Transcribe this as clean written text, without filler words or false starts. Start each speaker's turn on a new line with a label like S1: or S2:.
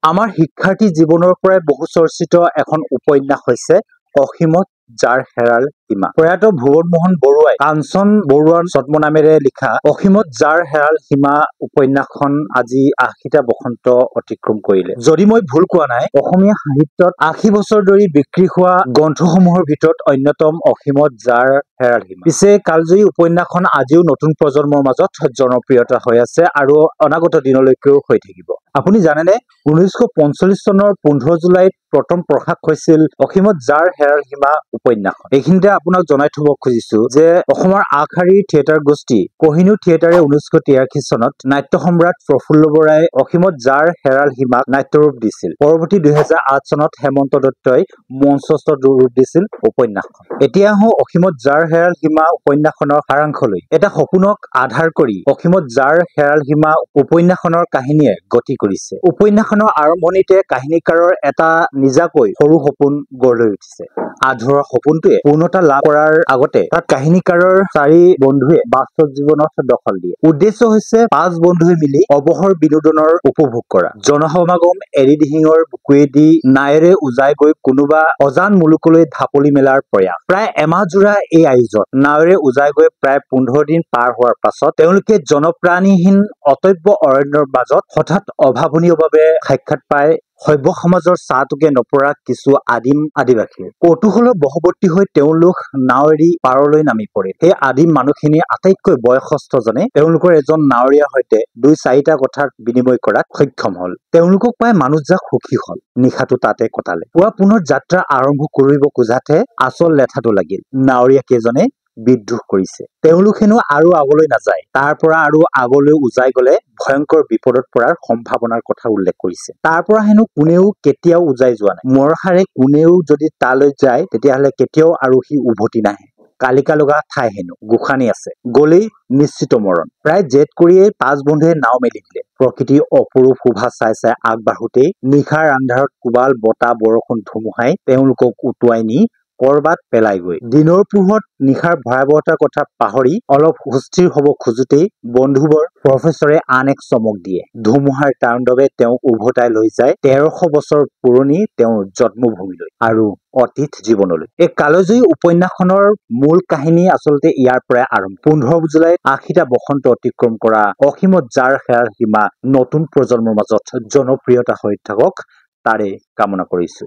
S1: আমাৰ শিক্ষাৰ্থী জীৱনৰ পৰাই বহু চৰ্চিত এখন উপন্যাস হৈছে অসীমত যাৰ হেৰাল সীমা। প্ৰয়াত ভুৱন মোহন বৰুৱাই কাঞ্চন বৰুৱাৰ ছদ্মনামেৰে লিখা অসীমত যাৰ হেৰাল সীমা উপন্যাসখন আজি ৮০টা বসন্ত অতিক্ৰম কৰিলে। যদি মই ভুল কোৱা নাই, অসমীয়া সাহিত্যত ৮০ বছৰ ধৰি বিক্ৰী হোৱা গ্ৰন্থসমূহৰ ভিতৰত অন্যতম অসীমত যাৰ হেৰাল সীমা। পিছে কালজয়ী উপন্যাসখন আজিও নতুন প্ৰজন্মৰ মাজত জনপ্ৰিয়তা হৈ আছে আৰু অনাগত দিনলৈকেও হৈ থাকিব। আপুনি জানেনে 1945 চনৰ 15 জুলাইত প্ৰথম প্ৰকাশ হৈছিল অসীমত যাৰ হেৰাল সীমা উপন্যাসখন। এইখিনিতে আপোনাক জনাই থব খুজিছো যে অসমৰ আগশাৰীৰ থিয়েটাৰ গোষ্ঠী কহিনুৰ থিয়েটাৰে 1983 চনত নাট্য সম্ৰাট প্ৰফুল্ল বৰাই অসীমত যাৰ হেৰাল সীমাক নাট্যৰূপ দিছিল। পৰৱৰ্তী 2008 চনত হেমন্ত দত্তই মঞ্চস্থ ৰূপ দিছিল উপন্যাসখন। এতিয়া আহো অসীমত যাৰ হেৰাল সীমা উপন্যাসখনৰ সাৰাংশলৈ। এটা সপোনক আধাৰ কৰি অসীমত যাৰ হেৰাল সীমা উপন্যাসখনৰ কাহিনীয়ে গতি কৰিছে। উপন্যাসখনৰ আৰম্ভণিতে কাহিনীকাৰৰ এটা নিজাকৈ সৰু সপোন গঢ় লৈ উঠিছে। আধৰুৱা সপোনটোৱে পূৰ্ণতা লাভ কৰাৰ আগতে তাত কাহিনীকাৰৰ 4 বন্ধুৱে বাস্তৱ জীৱনত দখল দিয়ে। উদ্দেশ্য হৈছে 5 বন্ধুৱে মিলি অৱসৰ বিনোদনৰ উপভোগ কৰা। জনসমাগম এৰি দিহিঙৰ বুকুৱেদি নাৱেৰে উজাই গৈ কোনোবা অজান মুলুকলৈ ঢাপলি মেলাৰ প্ৰয়াস। প্ৰায় এমাহজোৰা এই আয়োজন। নাৱেৰে উজাই গৈ প্ৰায় 15 দিন পাৰ হোৱাৰ পাছত তেওঁলোকে জনপ্ৰাণীহীন অটব্য অৰণ্যৰ মাজত হঠাৎ অভাৱনীয়ভাৱে সাক্ষাৎ পায় সভ্য সমাজৰ ছাঁটোকে নপৰা কিছু আদিম আদিবাসীৰ। কৌতূহলৰ বশৱৰ্তী হৈ তেওঁলোক নাও এৰি পাৰলৈ নামি পৰে। সেই আদিম মানুহখিনিৰ আটাইতকৈ বয়সস্থজনে তেওঁলোকৰ এজন নাৱৰীয়াৰ সৈতে 2-4টা কথাত বিনিময় কৰাত সক্ষম হল। তেওঁলোকক পাই মানুহজাক সুখী হল। নিশাটো তাতে কটালে। পুৱা পুনৰ যাত্ৰা আৰম্ভ কৰিব খোজাতে আচল লেঠাটো লাগিল। নাৱৰীয়া কেইজনে বিদ্ৰোহ কৰিছে। তেওঁলোক হেনো আৰু আগলৈ নাযায়। তাৰ পৰা আৰু আগলৈ উজাই গলে ভয়ংকৰ বিপদত পৰাৰ সম্ভাৱনাৰ কথা উল্লেখ কৰিছে। তাৰ পৰা হেনো কোনেও কেতিয়াও উজাই যোৱা নাই। মৰসাৰে কোনেও যদি তালৈ যায় তেতিয়াহলে কেতিয়াও আৰু সি উভতি নাহে। কালিকা লগা ঠাই হেনো গোসানী আছে, গলেই নিশ্চিত মৰণ। প্ৰায় জেদ কৰিয়েই 5 বন্ধুৱে নাও মেলি দিলে। প্ৰকৃতিৰ অপৰূপ শোভা চাই চাই আগবাঢ়োতেই নিশাৰ আন্ধাৰত কোবাল বতাহ বৰষুণ ধুমুহাই তেওঁলোকক উটুৱাই নি কৰবাত পেলাই গৈ। দিনৰ পোহৰত নিশাৰ ভয়াৱহতাৰ কথা পাহৰি অলপ সুস্থিৰ হব খোজোতেই বন্ধুবৰ প্ৰফেচৰে আন এক চমক দিয়ে। ধুমুহাৰ তাণ্ডৱে তেওঁক উভতাই লৈ যায় 1300 বছৰ পুৰণি তেওঁৰ জন্মভূমিলৈ আৰু অতীত জীৱনলৈ। এই কালজয়ী উপন্যাসখনৰ মূল কাহিনী আচলতে ইয়াৰ পৰাই আৰম্ভ। 15 জুলাইত ৮০টা বসন্ত অতিক্ৰম কৰা অসীমত যাৰ হেৰাল সীমা নতুন প্ৰজন্মৰ মাজত জনপ্ৰিয়তা হৈ থাকক তাৰে কামনা কৰিছো।